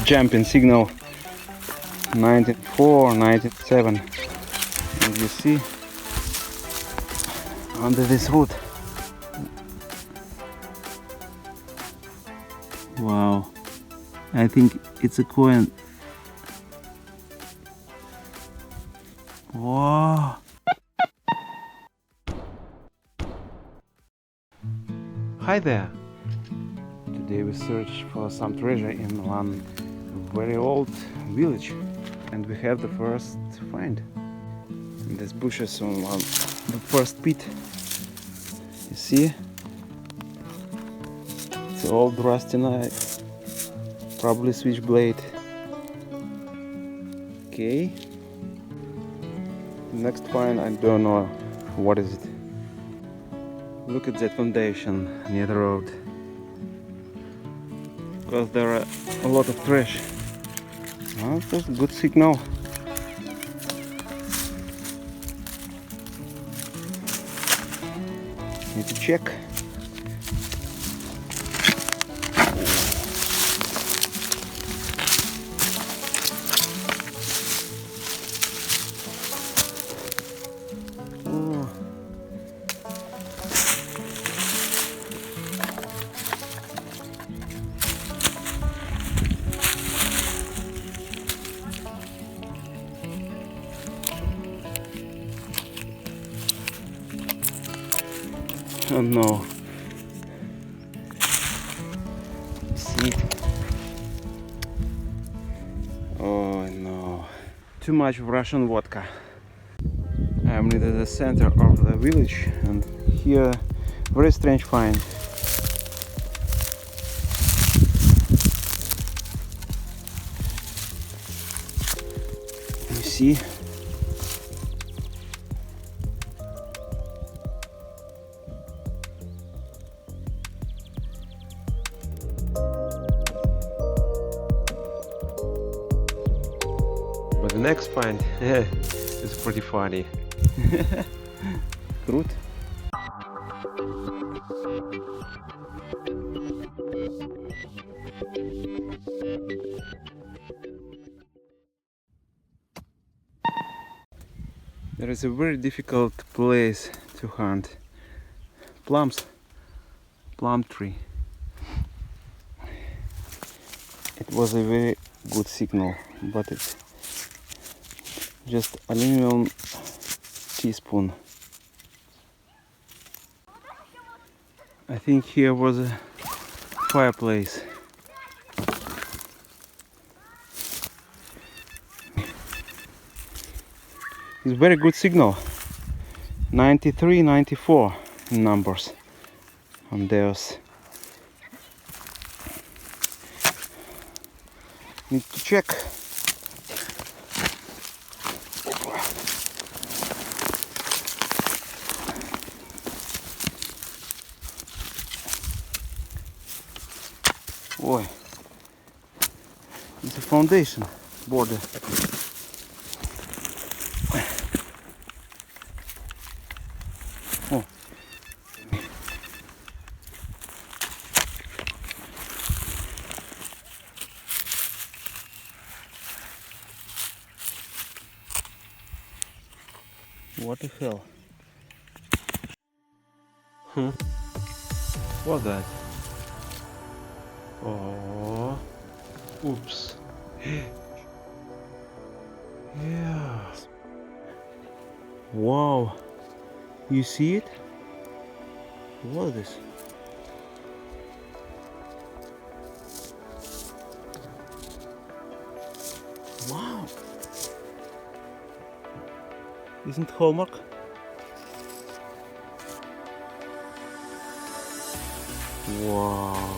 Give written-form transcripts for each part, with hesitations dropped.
jumping signal 94, 97, and you see under this wood. Wow, I think it's a coin. Wow. Hi there. Today we search for some treasure in one very old village, and we have the first find. In these bushes on the first pit. You see? It's old rusty knife, probably switchblade. Okay. Next find, I don't know what is it. Look at that foundation near the road. Because there are a lot of trash. Well, that's a good signal. Need to check. Oh. Oh no. See? Oh no. Too much Russian vodka. I'm near the center of the village, and here very strange find. You see? But the next find is pretty funny. Крут. There is a very difficult place to hunt plums, plum tree. It was a very good signal, but it's just aluminum teaspoon. I think here was a fireplace. It's very good signal. 93, 94 in numbers on those. Need to check. Ой, it's a foundation border. Oh. What the hell? What's that? Oh, oops. Yeah. Wow. You see it? What is this? Wow. Isn't hallmark? Wow.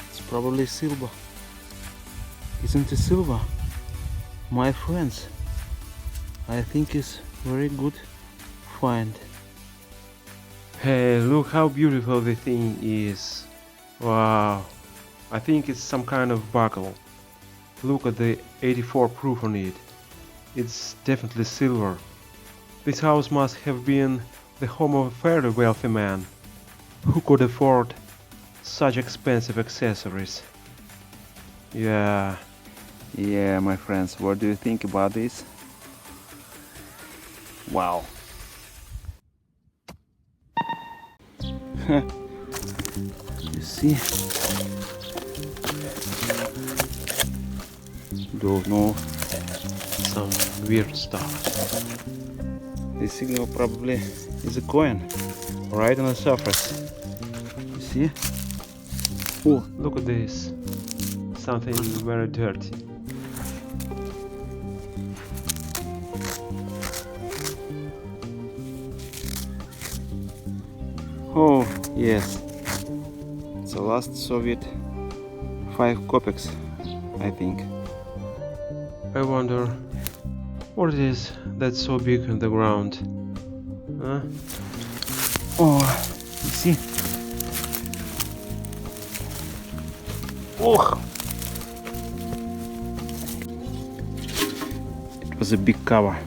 It's probably silver. Isn't it silver? My friends, I think it's very good find. Hey, look how beautiful the thing is. Wow. I think it's some kind of buckle. Look at the 84 proof on it. It's definitely silver. This house must have been the home of a fairly wealthy man who could afford such expensive accessories. Yeah, yeah, my friends, what do you think about this? Wow. You see? Don't know. Some weird stuff. This signal probably is a coin right on the surface. You see? Oh, look at this. Something very dirty. Oh, yes. It's the last Soviet 5 kopecks, I think. I wonder what it is that's so big on the ground. Huh? Oh, you see? Oh! It was a big cover.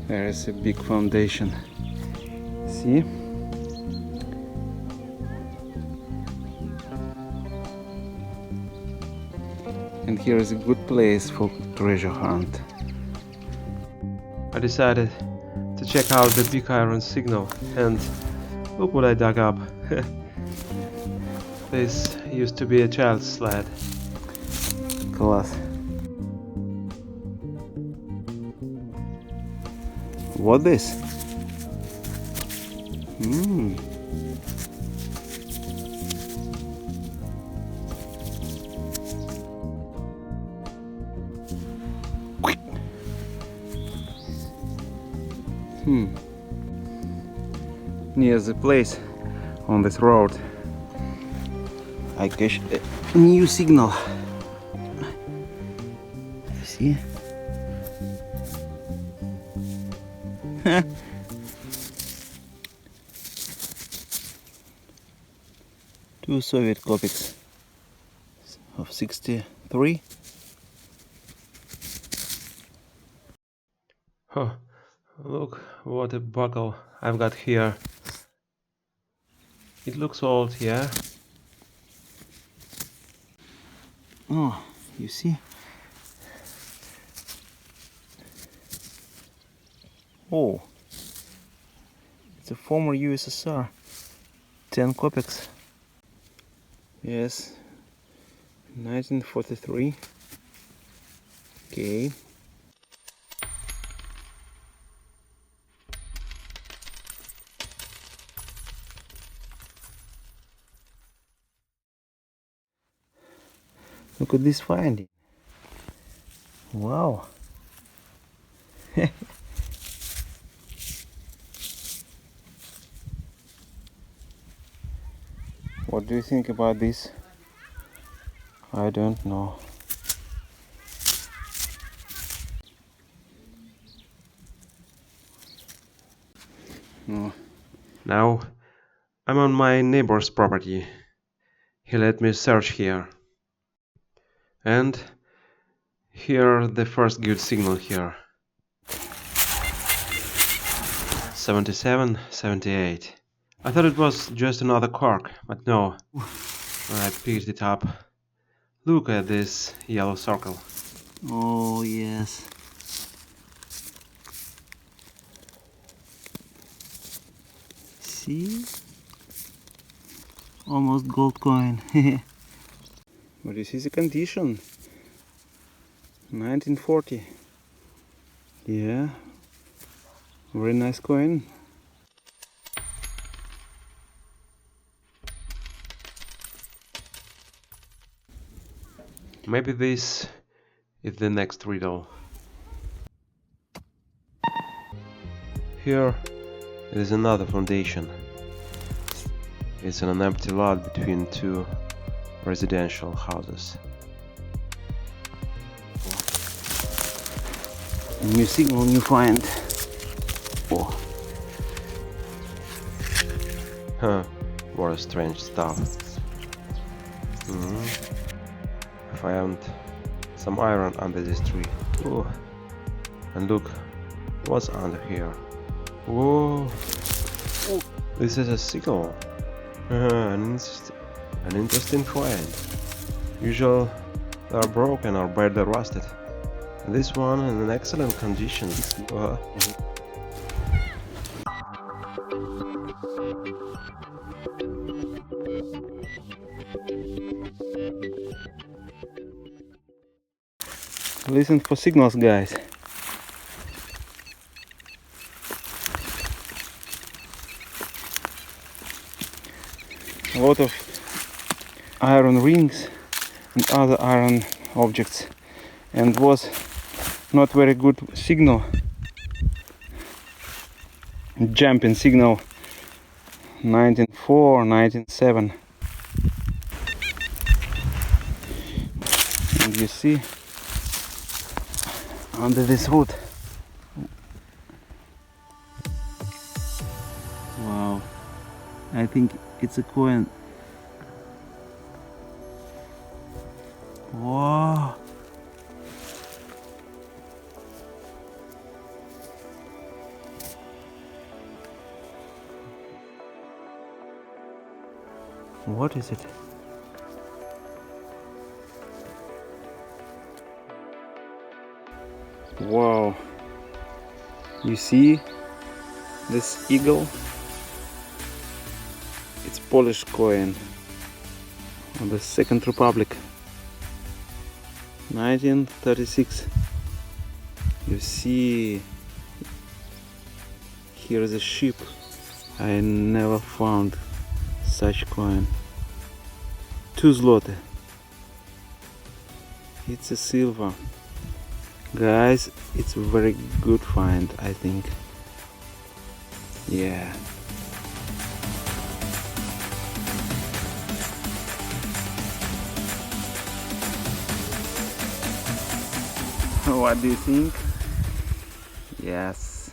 There is a big foundation. See? And here is a good place for treasure hunt. I decided to check out the big iron signal, and look what I dug up. This used to be a child's sled. Class. What this? Near the place on this road I catch a new signal. See? Two Soviet kopecks of 63. Huh, look what a buckle I've got here. It looks old, yeah? Oh, you see? Oh, it's a former USSR. 10 kopecks. Yes, 1943. Okay. Look at this finding. Wow. What do you think about this? I don't know. No. Now I'm on my neighbor's property. He let me search here. And here the first good signal here. 77, 78. I thought it was just another cork, but no. I picked it up. Look at this yellow circle. Oh, yes. See? Almost gold coin. But this is a condition. 1940. Yeah. Very nice coin. Maybe this is the next riddle. Here is another foundation. It's on an empty lot between two residential houses. New signal, new find. Oh. Huh, what a strange stuff. I found some iron under this tree. Oh. And look, what's under here? Whoa! Oh. This is a signal. An An interesting find. Usually they are broken or badly rusted. This one in an excellent condition. Listen for signals, guys. A lot of iron rings and other iron objects, and was not very good signal, jumping signal 19.4, 19.7. And you see under this wood. Wow, I think it's a coin. Wow. What is it? Wow. You see this eagle? It's Polish coin of the Second Republic, 1936. You see here is a ship. I never found such coin. 2 zloty. It's a silver. Guys, it's a very good find, I think. Yeah. What do you think? Yes.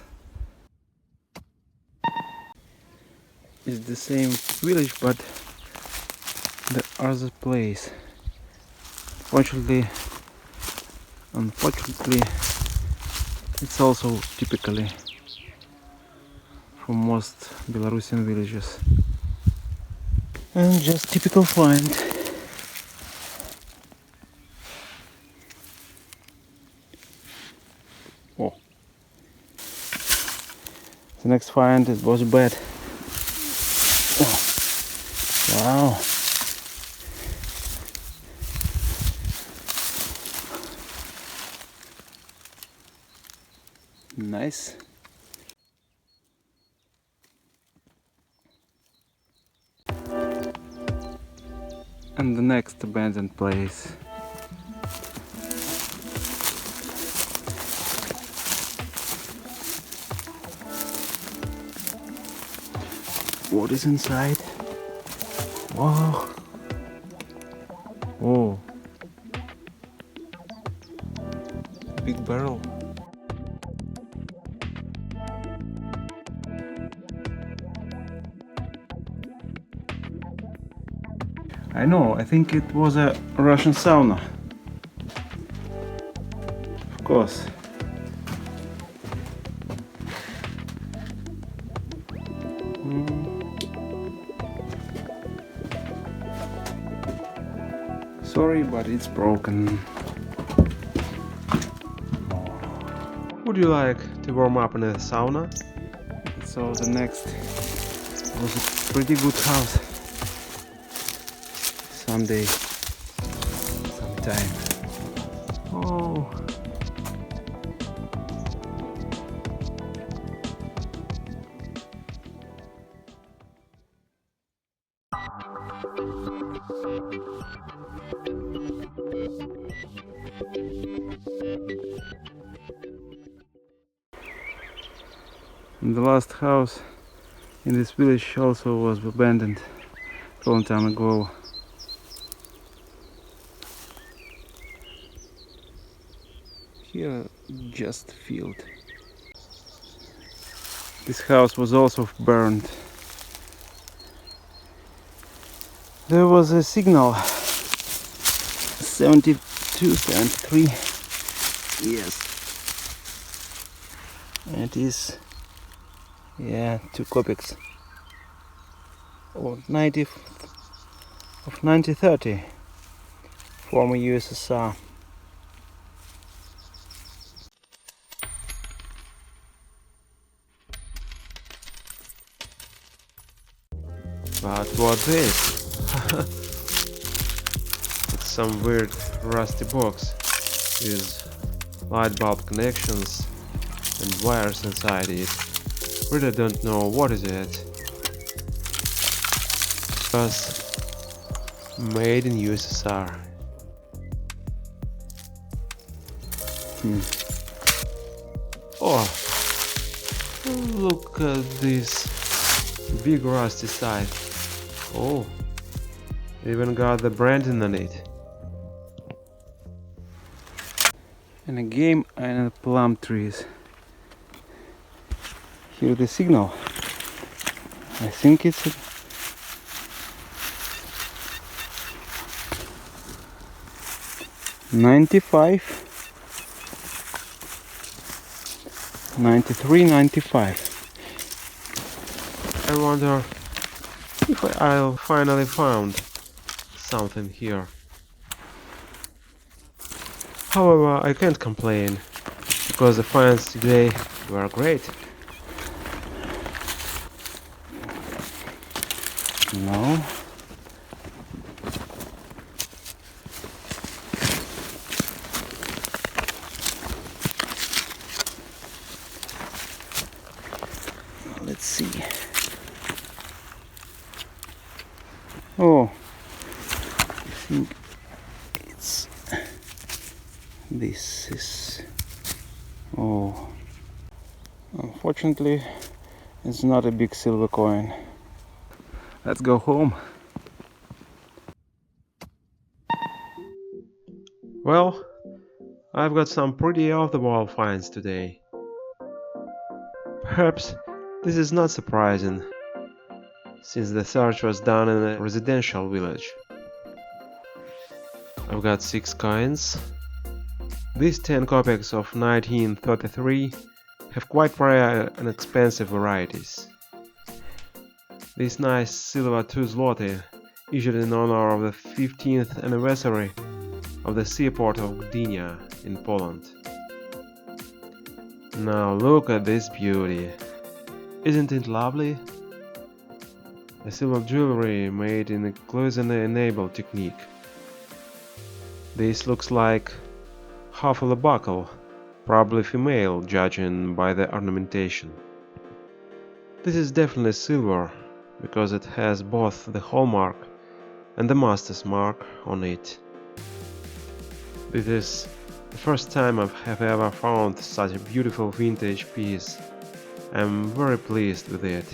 It's the same village, but the other place. Unfortunately, it's also typically from most Belarusian villages. And just typical find. Oh. The next find, it was bad. Oh. Wow. Nice. And the next abandoned place. What is inside? Wow. Oh. Big barrel. I know, I think it was a Russian sauna. Of course. Sorry, but it's broken. Would you like to warm up in a sauna? So the next was a pretty good house. Someday, sometime. Oh. And the last house in this village also was abandoned a long time ago. Here just field. This house was also burned. There was a signal 72, 73. Yes. It is, yeah, 2 kopecks. Or 90, of 1930, former USSR. But what's this? It's some weird rusty box with light bulb connections and wires inside it. Really don't know what is it. It was made in USSR. Oh, look at this big rusty side. Oh, even got the branding on it. And a game and plum trees. Hear the signal. I think it's 95, 93, 95. I wonder if I'll finally found something here. However, I can't complain, because the finds today were great. No. Let's see. Oh, I think it's this is. Oh, unfortunately, it's not a big silver coin. Let's go home. Well, I've got some pretty off-the-wall finds today. Perhaps this is not surprising, since the search was done in a residential village. I've got 6 coins. These 10 kopecks of 1933 have quite rare and expensive varieties. This nice silver 2 zloty, issued in honor of the 15th anniversary of the seaport of Gdynia in Poland. Now look at this beauty. Isn't it lovely? A silver jewelry made in a cloisonne-enabled technique. This looks like half of a buckle, probably female judging by the ornamentation. This is definitely silver, because it has both the hallmark and the master's mark on it. This is the first time I have ever found such a beautiful vintage piece. I'm very pleased with it.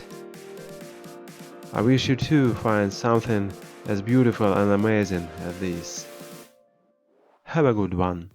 I wish you too find something as beautiful and amazing as this. Have a good one.